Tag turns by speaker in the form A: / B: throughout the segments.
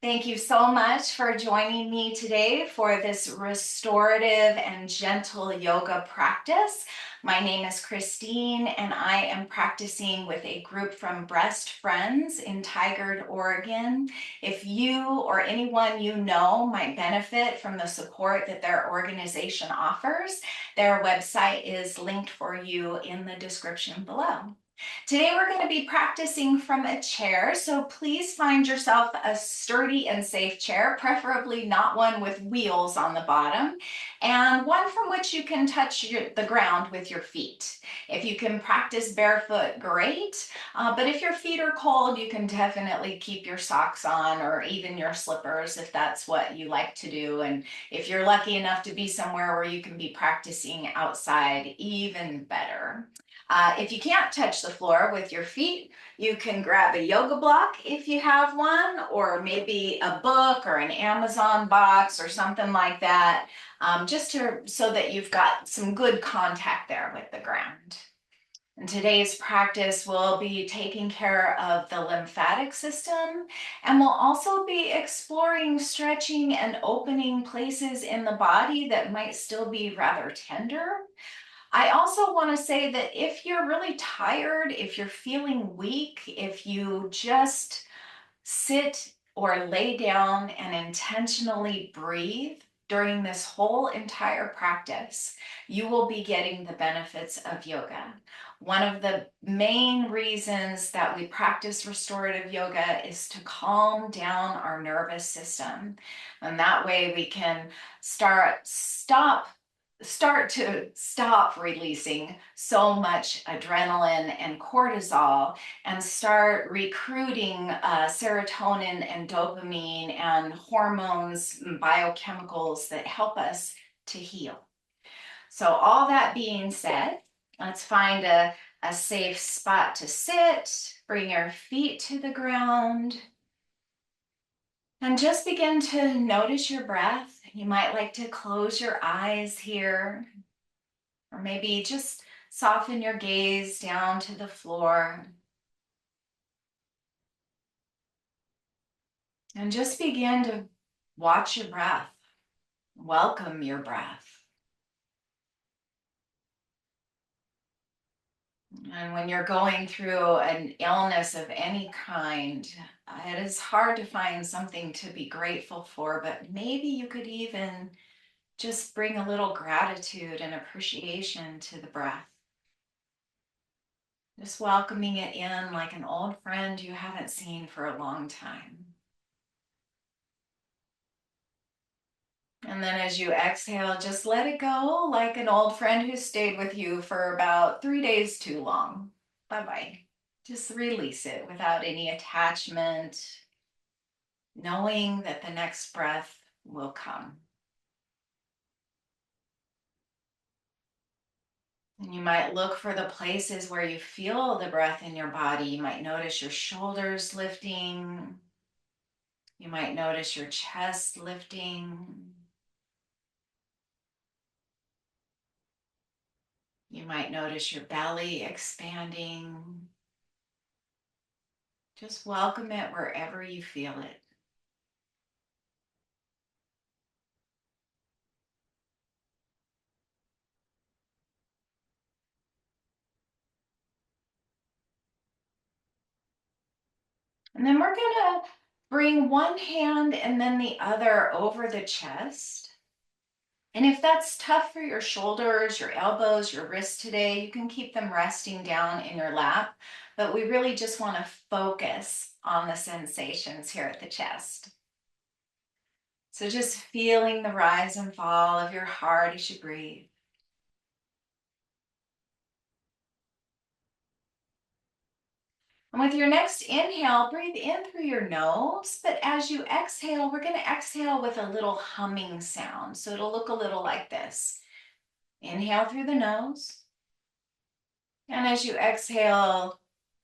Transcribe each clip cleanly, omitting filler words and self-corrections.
A: Thank you so much for joining me today for this restorative and gentle yoga practice. My name is Christine, and I am practicing with a group from Breastfriends in Tigard, Oregon. If you or anyone you know might benefit from the support that their organization offers, their website is linked for you in the description below. Today we're going to be practicing from a chair, so please find yourself a sturdy and safe chair, preferably not one with wheels on the bottom, and one from which you can touch the ground with your feet. If you can practice barefoot, great, but if your feet are cold, you can definitely keep your socks on or even your slippers if that's what you like to do. And if you're lucky enough to be somewhere where you can be practicing outside, even better. If you can't touch the floor with your feet, you can grab a yoga block if you have one, or maybe a book or an Amazon box or something like that, so that you've got some good contact there with the ground. In today's practice, we'll be taking care of the lymphatic system, and we'll also be exploring stretching and opening places in the body that might still be rather tender. I also want to say that if you're really tired, if you're feeling weak, if you just sit or lay down and intentionally breathe during this whole entire practice, you will be getting the benefits of yoga. One of the main reasons that we practice restorative yoga is to calm down our nervous system. And that way we can stop releasing so much adrenaline and cortisol and start recruiting serotonin and dopamine and hormones and biochemicals that help us to heal. So all that being said, let's find a safe spot to sit, bring your feet to the ground, and just begin to notice your breath. You might like to close your eyes here, or maybe just soften your gaze down to the floor. And just begin to watch your breath. Welcome your breath. And when you're going through an illness of any kind, it is hard to find something to be grateful for, but maybe you could even just bring a little gratitude and appreciation to the breath. Just welcoming it in like an old friend you haven't seen for a long time. And then as you exhale, just let it go like an old friend who stayed with you for about 3 days too long. Bye-bye. Just release it without any attachment, knowing that the next breath will come. And you might look for the places where you feel the breath in your body. You might notice your shoulders lifting. You might notice your chest lifting. You might notice your belly expanding. Just welcome it wherever you feel it. And then we're going to bring one hand and then the other over the chest. And if that's tough for your shoulders, your elbows, your wrists today, you can keep them resting down in your lap. But we really just want to focus on the sensations here at the chest. So just feeling the rise and fall of your heart as you breathe. And with your next inhale, breathe in through your nose, but as you exhale, we're going to exhale with a little humming sound. So it'll look a little like this. Inhale through the nose. And as you exhale,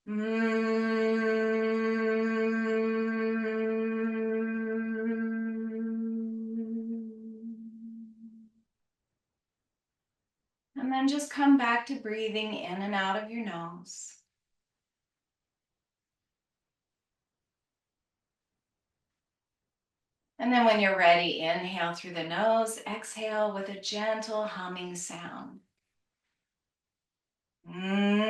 A: and then just come back to breathing in and out of your nose. And then when you're ready, inhale through the nose, exhale with a gentle humming sound. And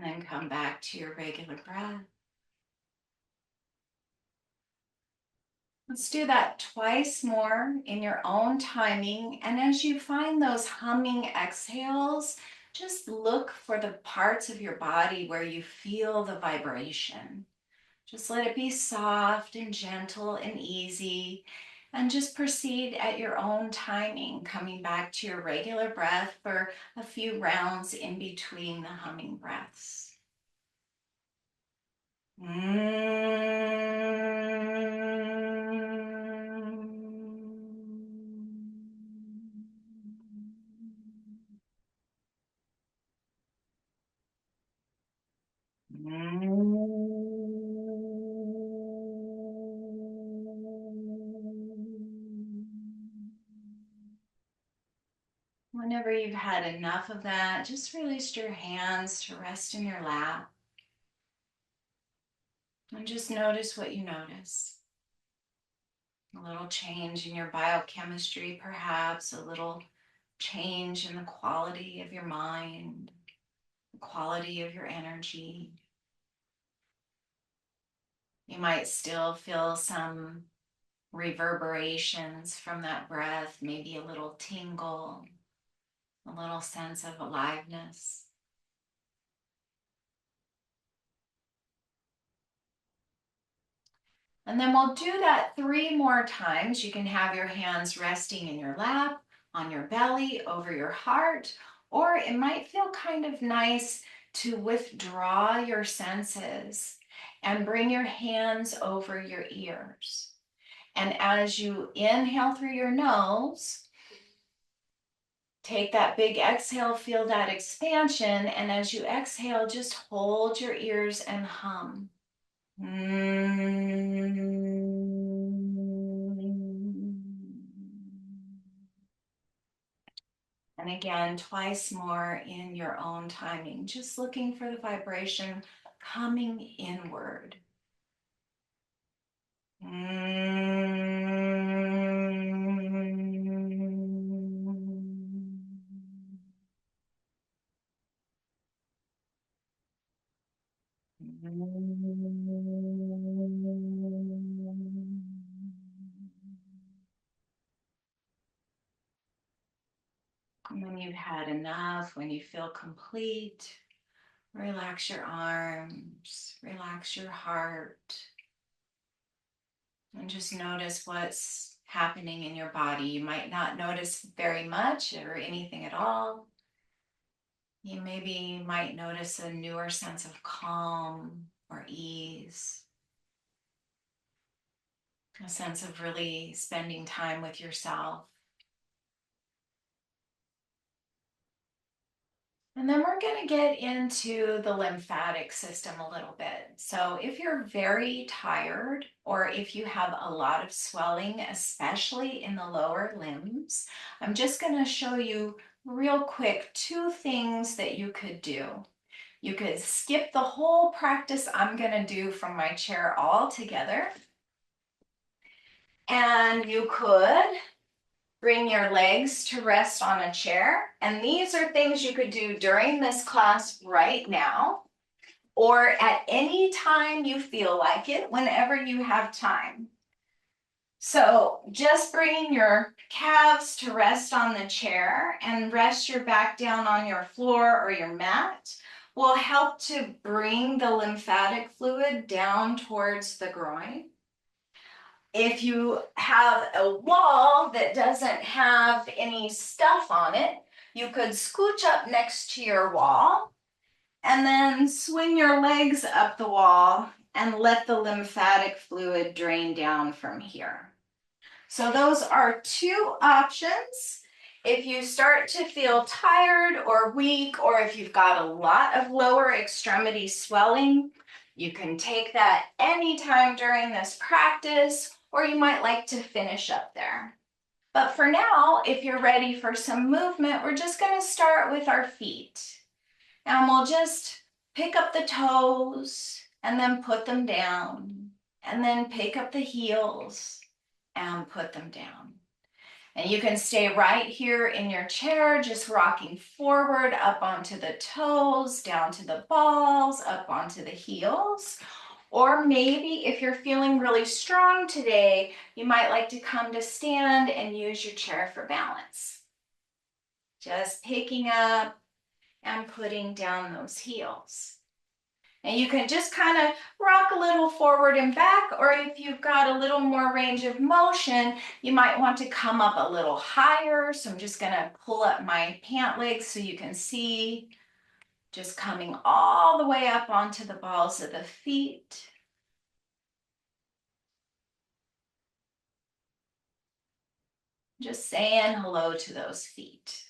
A: then come back to your regular breath. Let's do that twice more in your own timing. And as you find those humming exhales, just look for the parts of your body where you feel the vibration. Just let it be soft and gentle and easy. And just proceed at your own timing, coming back to your regular breath for a few rounds in between the humming breaths. Whenever you've had enough of that, just release your hands to rest in your lap. And just notice what you notice. A little change in your biochemistry, perhaps, a little change in the quality of your mind, the quality of your energy. You might still feel some reverberations from that breath, maybe a little tingle, a little sense of aliveness. And then we'll do that 3 more times. You can have your hands resting in your lap, on your belly, over your heart, or it might feel kind of nice to withdraw your senses and bring your hands over your ears. And as you inhale through your nose, take that big exhale, feel that expansion, and as you exhale, just hold your ears and hum. And again, twice more in your own timing, just looking for the vibration coming inward. And when you've had enough, when you feel complete, relax your arms, relax your heart, and just notice what's happening in your body. You might not notice very much or anything at all. You maybe might notice a newer sense of calm or ease, a sense of really spending time with yourself. And then we're going to get into the lymphatic system a little bit. So if you're very tired or if you have a lot of swelling, especially in the lower limbs, I'm just going to show you real quick 2 things that you could do. You could skip the whole practice I'm going to do from my chair altogether. And you could bring your legs to rest on a chair. And these are things you could do during this class right now, or at any time you feel like it, whenever you have time. So just bringing your calves to rest on the chair and rest your back down on your floor or your mat will help to bring the lymphatic fluid down towards the groin. If you have a wall that doesn't have any stuff on it, you could scooch up next to your wall and then swing your legs up the wall and let the lymphatic fluid drain down from here. So those are 2 options. If you start to feel tired or weak, or if you've got a lot of lower extremity swelling, you can take that anytime during this practice, or you might like to finish up there. But for now, if you're ready for some movement, we're just going to start with our feet. And we'll just pick up the toes and then put them down. And then pick up the heels and put them down. And you can stay right here in your chair, just rocking forward up onto the toes, down to the balls, up onto the heels. Or maybe if you're feeling really strong today, you might like to come to stand and use your chair for balance. Just picking up and putting down those heels. And you can just kind of rock a little forward and back, or if you've got a little more range of motion, you might want to come up a little higher. So I'm just gonna pull up my pant legs so you can see, just coming all the way up onto the balls of the feet. Just saying hello to those feet.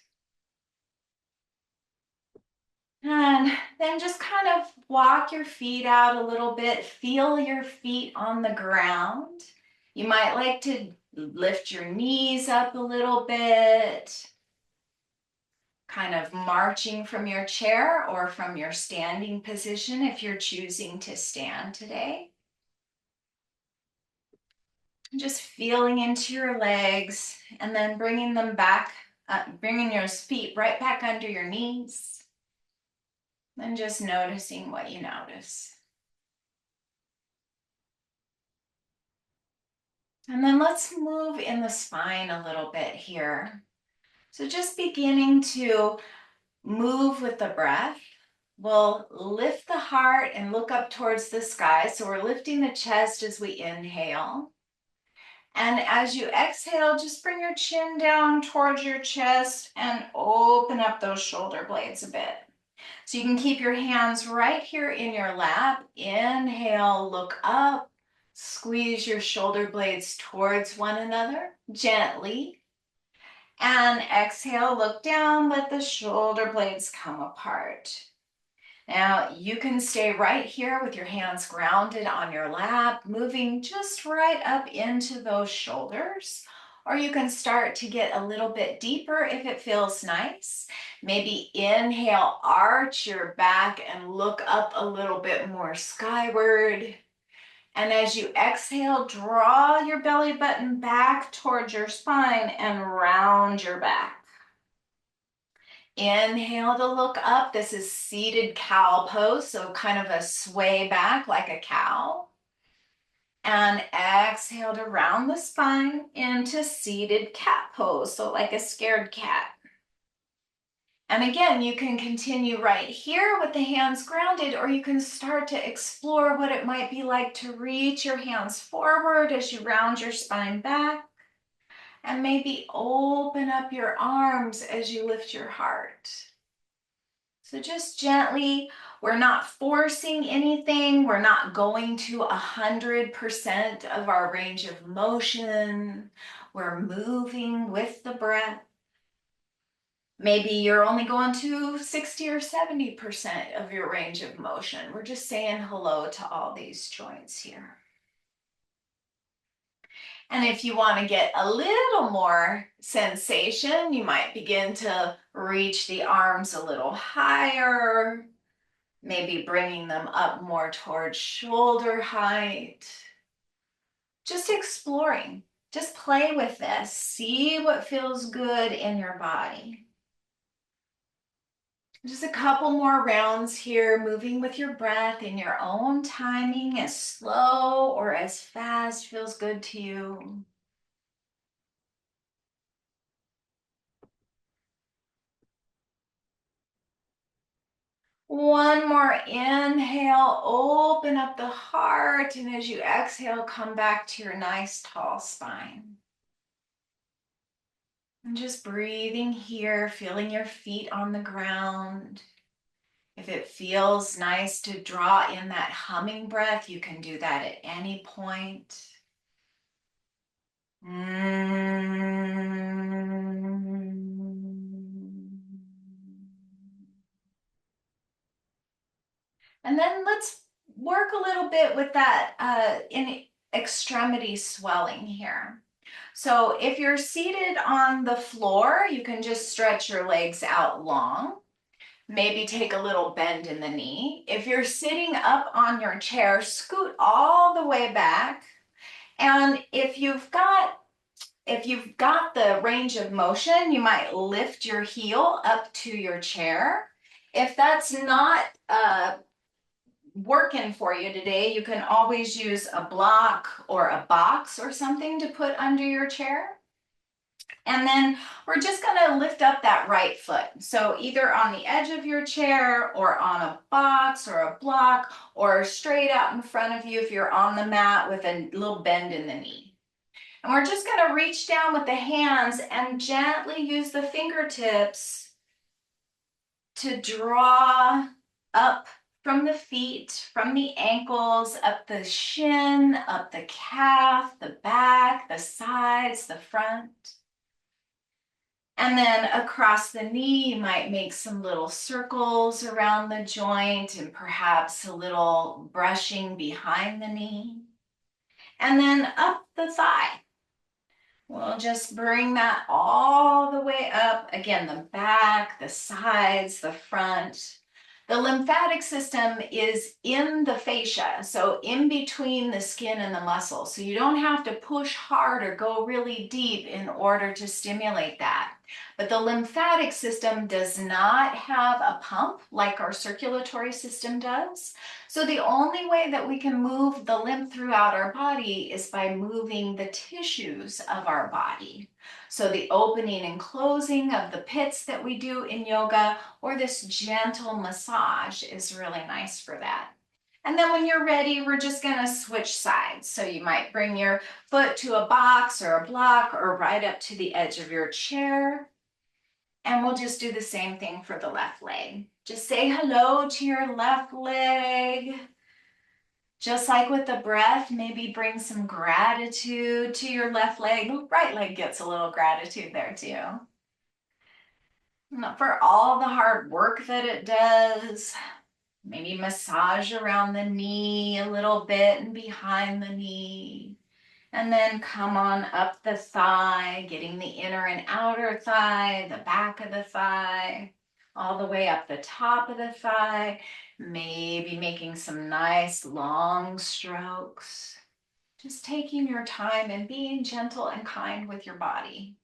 A: And then just kind of walk your feet out a little bit. Feel your feet on the ground. You might like to lift your knees up a little bit. Kind of marching from your chair or from your standing position if you're choosing to stand today. Just feeling into your legs and then bringing them back, bringing your feet right back under your knees. And just noticing what you notice. And then let's move in the spine a little bit here. So just beginning to move with the breath. We'll lift the heart and look up towards the sky. So we're lifting the chest as we inhale. And as you exhale, just bring your chin down towards your chest and open up those shoulder blades a bit. So you can keep your hands right here in your lap. Inhale, look up, squeeze your shoulder blades towards one another gently. And exhale, look down, let the shoulder blades come apart. Now you can stay right here with your hands grounded on your lap, moving just right up into those shoulders. Or you can start to get a little bit deeper if it feels nice. Maybe inhale, arch your back and look up a little bit more skyward. And as you exhale, draw your belly button back towards your spine and round your back. Inhale to look up. This is seated cow pose, so kind of a sway back like a cow. And exhale to round the spine into seated cat pose, so like a scared cat. And again, you can continue right here with the hands grounded, or you can start to explore what it might be like to reach your hands forward as you round your spine back. And maybe open up your arms as you lift your heart. So just gently, we're not forcing anything. We're not going to 100% of our range of motion. We're moving with the breath. Maybe you're only going to 60 or 70% of your range of motion. We're just saying hello to all these joints here. And if you want to get a little more sensation, you might begin to reach the arms a little higher, maybe bringing them up more towards shoulder height. Just exploring, just play with this, see what feels good in your body. Just a couple more rounds here, moving with your breath in your own timing, as slow or as fast feels good to you. One more inhale, open up the heart, and as you exhale, come back to your nice tall spine. And just breathing here, feeling your feet on the ground. If it feels nice to draw in that humming breath, you can do that at any point. And then let's work a little bit with that in extremity swelling here. So if you're seated on the floor, you can just stretch your legs out long. Maybe take a little bend in the knee. If you're sitting up on your chair, scoot all the way back. And if you've got the range of motion, you might lift your heel up to your chair. If that's not working for you today, you can always use a block or a box or something to put under your chair. And then we're just going to lift up that right foot. So either on the edge of your chair or on a box or a block or straight out in front of you if you're on the mat with a little bend in the knee. And we're just going to reach down with the hands and gently use the fingertips to draw up from the feet, from the ankles, up the shin, up the calf, the back, the sides, the front. And then across the knee, you might make some little circles around the joint and perhaps a little brushing behind the knee. And then up the thigh. We'll just bring that all the way up. Again, the back, the sides, the front. The lymphatic system is in the fascia, so in between the skin and the muscle. So you don't have to push hard or go really deep in order to stimulate that. But the lymphatic system does not have a pump like our circulatory system does. So the only way that we can move the lymph throughout our body is by moving the tissues of our body. So the opening and closing of the pits that we do in yoga, or this gentle massage, is really nice for that. And then when you're ready, we're just going to switch sides. So you might bring your foot to a box or a block or right up to the edge of your chair. And we'll just do the same thing for the left leg. Just say hello to your left leg. Just like with the breath, maybe bring some gratitude to your left leg. Right leg gets a little gratitude there too. For all the hard work that it does. Maybe massage around the knee a little bit and behind the knee. And then come on up the thigh, getting the inner and outer thigh, the back of the thigh, all the way up the top of the thigh. Maybe making some nice long strokes. Just taking your time and being gentle and kind with your body.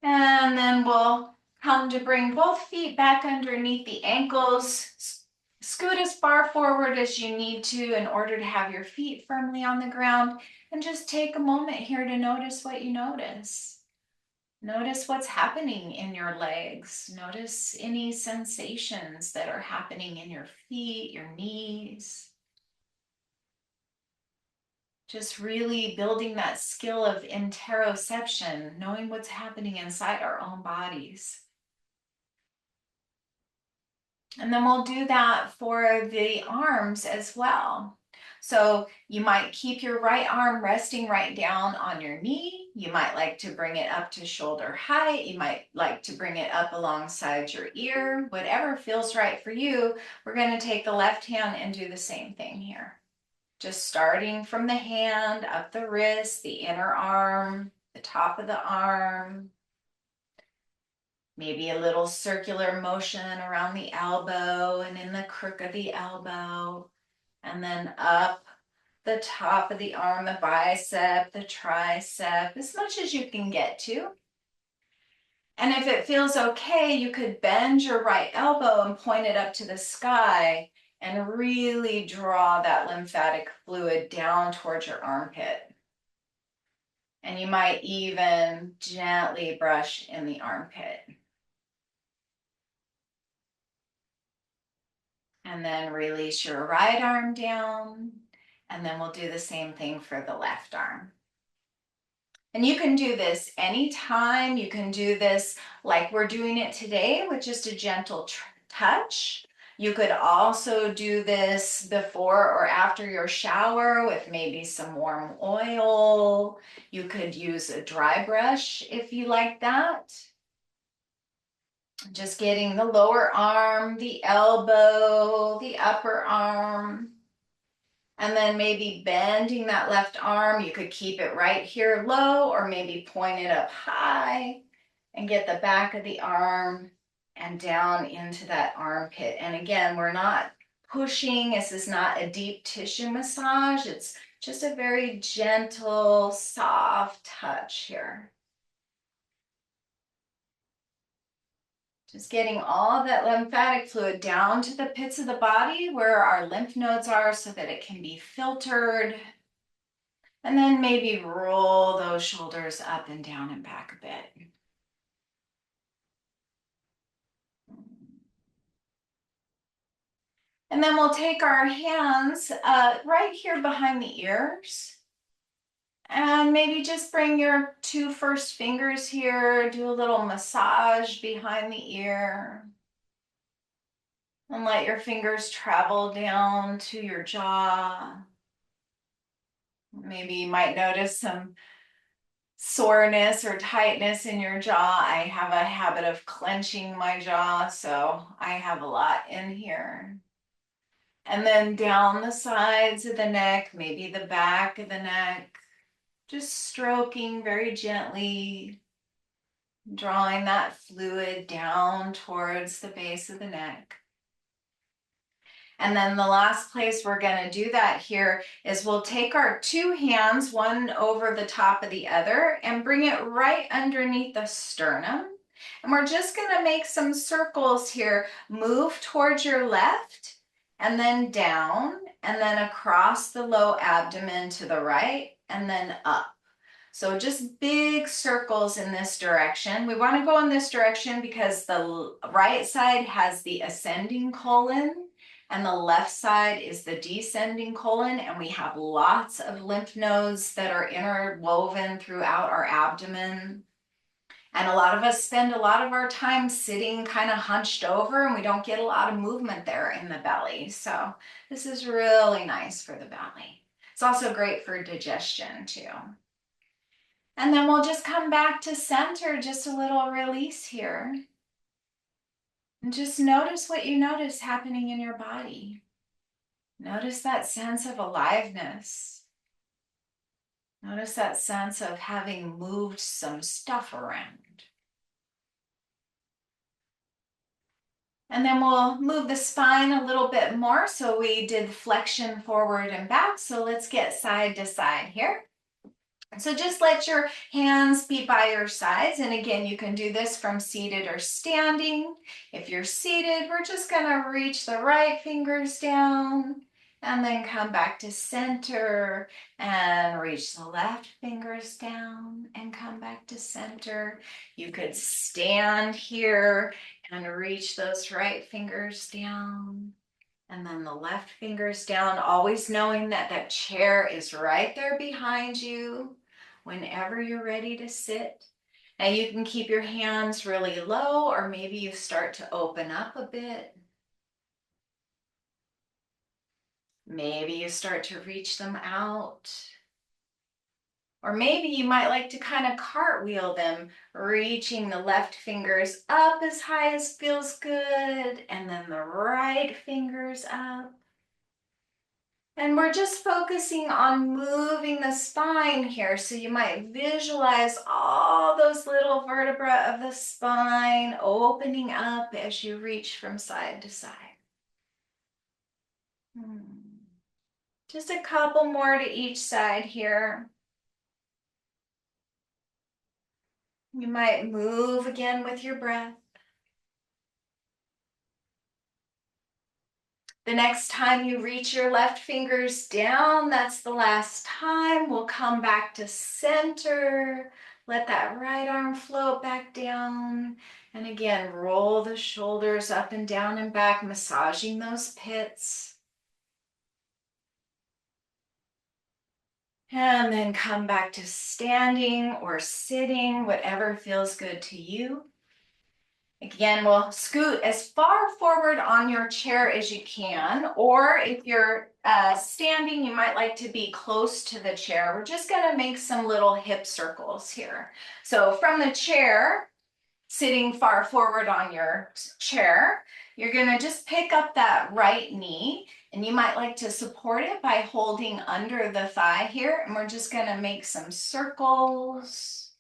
A: And then we'll come to bring both feet back underneath the ankles. Scoot as far forward as you need to in order to have your feet firmly on the ground. And just take a moment here to notice what you notice. Notice what's happening in your legs. Notice any sensations that are happening in your feet, your knees. Just really building that skill of interoception, knowing what's happening inside our own bodies. And then we'll do that for the arms as well. So you might keep your right arm resting right down on your knee. You might like to bring it up to shoulder height. You might like to bring it up alongside your ear. Whatever feels right for you. We're going to take the left hand and do the same thing here. Just starting from the hand, up the wrist, the inner arm, the top of the arm. Maybe a little circular motion around the elbow and in the crook of the elbow. And then up the top of the arm, the bicep, the tricep, as much as you can get to. And if it feels okay, you could bend your right elbow and point it up to the sky and really draw that lymphatic fluid down towards your armpit. And you might even gently brush in the armpit. And then release your right arm down. And then we'll do the same thing for the left arm. And you can do this anytime. You can do this like we're doing it today with just a gentle touch. You could also do this before or after your shower with maybe some warm oil. You could use a dry brush if you like that. Just getting the lower arm, the elbow, the upper arm. And then maybe bending that left arm. You could keep it right here low or maybe point it up high and get the back of the arm and down into that armpit. And again, we're not pushing. This is not a deep tissue massage. It's just a very gentle, soft touch here. Just getting all of that lymphatic fluid down to the pits of the body where our lymph nodes are so that it can be filtered. And then maybe roll those shoulders up and down and back a bit. And then we'll take our hands right here behind the ears. And maybe just bring your 2 first fingers here, do a little massage behind the ear. And let your fingers travel down to your jaw. Maybe you might notice some soreness or tightness in your jaw. I have a habit of clenching my jaw, so I have a lot in here. And then down the sides of the neck, maybe the back of the neck, just stroking very gently, drawing that fluid down towards the base of the neck. And then the last place we're going to do that here is we'll take our 2 hands, one over the top of the other, and bring it right underneath the sternum. And we're just going to make some circles here. Move towards your left, and then down, and then across the low abdomen to the right, and then up. So just big circles in this direction. We want to go in this direction because the right side has the ascending colon and the left side is the descending colon, and we have lots of lymph nodes that are interwoven throughout our abdomen. And a lot of us spend a lot of our time sitting kind of hunched over, and we don't get a lot of movement there in the belly. So this is really nice for the belly. It's also great for digestion too. And then we'll just come back to center, just a little release here. And just notice what you notice happening in your body. Notice that sense of aliveness. Notice that sense of having moved some stuff around. And then we'll move the spine a little bit more. So we did flexion forward and back. So let's get side to side here. So just let your hands be by your sides. And again, you can do this from seated or standing. If you're seated, we're just going to reach the right fingers down and then come back to center and reach the left fingers down and come back to center. You could stand here and reach those right fingers down. And then the left fingers down, always knowing that that chair is right there behind you whenever you're ready to sit. Now you can keep your hands really low, or maybe you start to open up a bit. Maybe you start to reach them out. Or maybe you might like to kind of cartwheel them, reaching the left fingers up as high as feels good, and then the right fingers up. And we're just focusing on moving the spine here. So you might visualize all those little vertebrae of the spine opening up as you reach from side to side. Just a couple more to each side here. You might move again with your breath. The next time you reach your left fingers down, that's the last time. We'll come back to center. Let that right arm float back down. And again, roll the shoulders up and down and back, massaging those pits. And then come back to standing or sitting, whatever feels good to you. Again, we'll scoot as far forward on your chair as you can, or if you're standing, you might like to be close to the chair. We're just going to make some little hip circles here. So from the chair, sitting far forward on your chair, you're gonna just pick up that right knee, and you might like to support it by holding under the thigh here, and we're just gonna make some circles.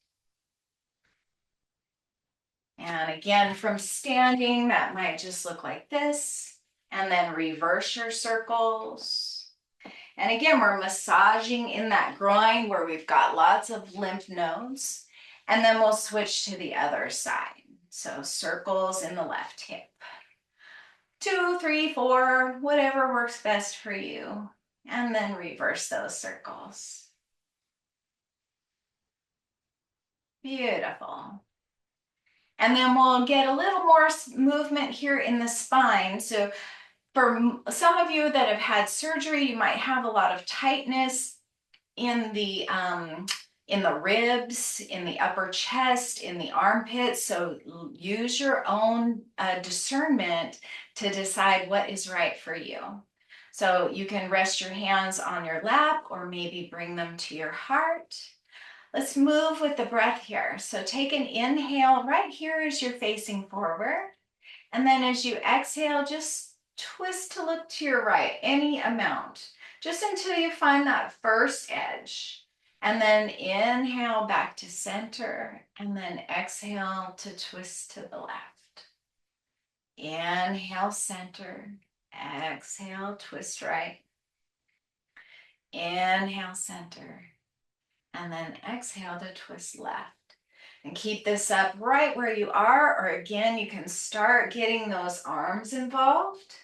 A: And again, from standing, that might just look like this, and then reverse your circles. And again, we're massaging in that groin where we've got lots of lymph nodes. And then we'll switch to the other side. So circles in the left hip. 2, 3, 4, whatever works best for you. And then reverse those circles. Beautiful. And then we'll get a little more movement here in the spine. So for some of you that have had surgery, you might have a lot of tightness in the ribs, in the upper chest, in the armpits. So use your own discernment to decide what is right for you. So you can rest your hands on your lap or maybe bring them to your heart. Let's move with the breath here. So take an inhale right here as you're facing forward. And then as you exhale, just twist to look to your right, any amount, just until you find that first edge. And then inhale back to center, and then exhale to twist to the left. Inhale, center. Exhale, twist right. Inhale, center. And then exhale to twist left. And keep this up right where you are, or again, you can start getting those arms involved.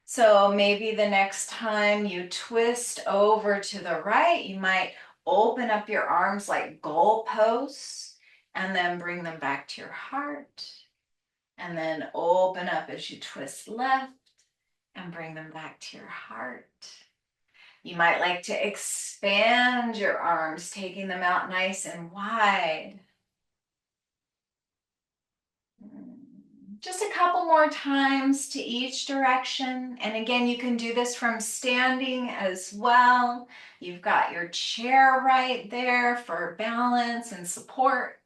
A: So maybe the next time you twist over to the right, you might open up your arms like goalposts and then bring them back to your heart. And then open up as you twist left and bring them back to your heart. You might like to expand your arms, taking them out nice and wide. Just a couple more times to each direction. And again, you can do this from standing as well. You've got your chair right there for balance and support.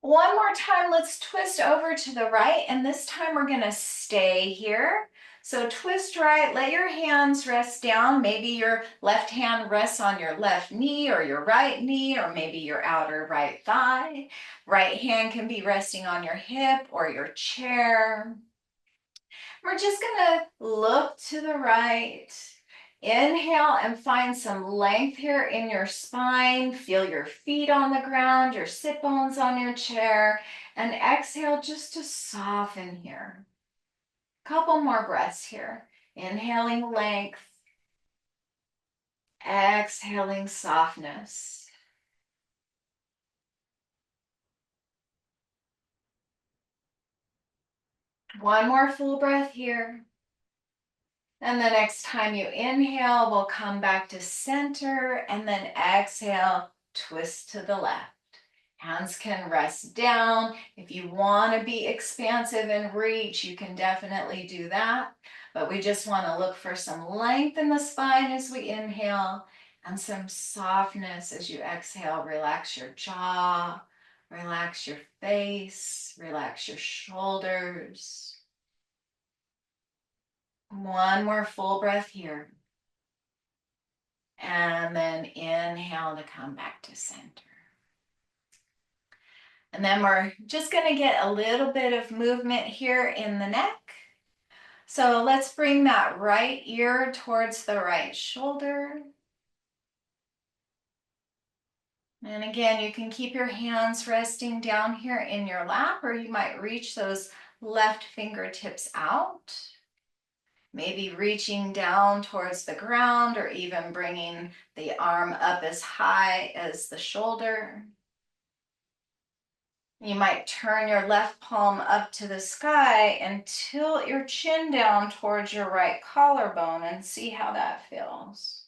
A: One more time, let's twist over to the right, and this time we're gonna stay here. So twist right, let your hands rest down. Maybe your left hand rests on your left knee or your right knee, or maybe your outer right thigh. Right hand can be resting on your hip or your chair. We're just gonna look to the right. Inhale and find some length here in your spine. Feel your feet on the ground, your sit bones on your chair. And exhale just to soften here. Couple more breaths here. Inhaling length. Exhaling softness. One more full breath here. And the next time you inhale, we'll come back to center, and then exhale, twist to the left. Hands can rest down. If you want to be expansive and reach, you can definitely do that. But we just want to look for some length in the spine as we inhale and some softness as you exhale. Relax your jaw, relax your face, relax your shoulders. One more full breath here. And then inhale to come back to center. And then we're just going to get a little bit of movement here in the neck. So let's bring that right ear towards the right shoulder. And again, you can keep your hands resting down here in your lap, or you might reach those left fingertips out. Maybe reaching down towards the ground, or even bringing the arm up as high as the shoulder. You might turn your left palm up to the sky and tilt your chin down towards your right collarbone and see how that feels.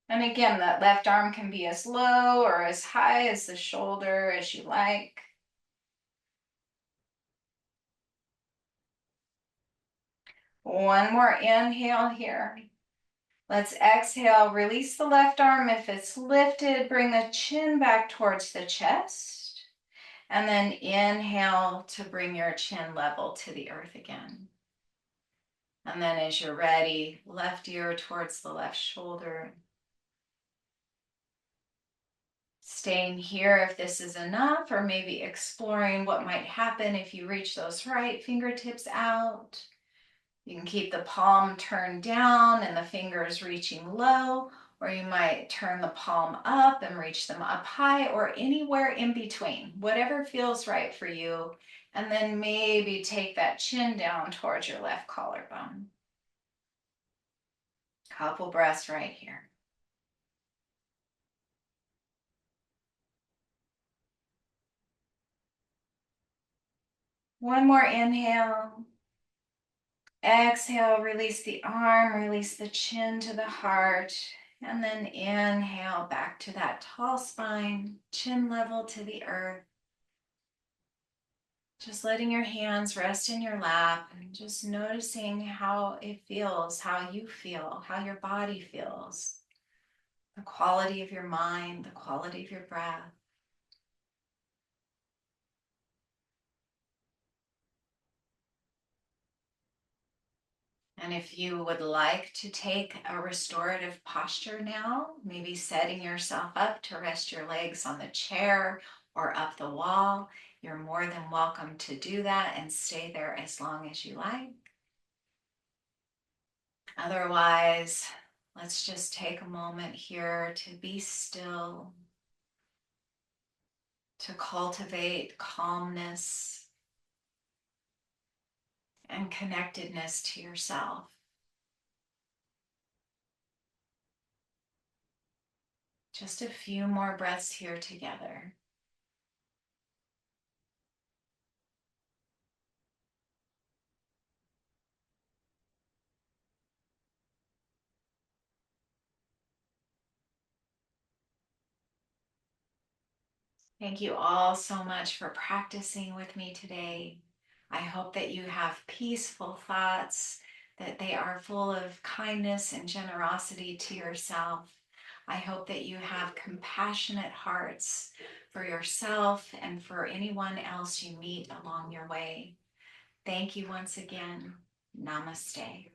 A: And again, that left arm can be as low or as high as the shoulder as you like. One more inhale here. Let's exhale, release the left arm. If it's lifted, bring the chin back towards the chest. And then inhale to bring your chin level to the earth again. And then as you're ready, left ear towards the left shoulder. Staying here if this is enough, or maybe exploring what might happen if you reach those right fingertips out. You can keep the palm turned down and the fingers reaching low, or you might turn the palm up and reach them up high, or anywhere in between, whatever feels right for you. And then maybe take that chin down towards your left collarbone. Couple breaths right here. One more inhale. Exhale, release the arm, release the chin to the heart, and then inhale back to that tall spine, chin level to the earth. Just letting your hands rest in your lap and just noticing how it feels, how you feel, how your body feels, the quality of your mind, the quality of your breath. And if you would like to take a restorative posture now, maybe setting yourself up to rest your legs on the chair or up the wall, you're more than welcome to do that and stay there as long as you like. Otherwise, let's just take a moment here to be still, to cultivate calmness and connectedness to yourself. Just a few more breaths here together. Thank you all so much for practicing with me today. I hope that you have peaceful thoughts, that they are full of kindness and generosity to yourself. I hope that you have compassionate hearts for yourself and for anyone else you meet along your way. Thank you once again. Namaste.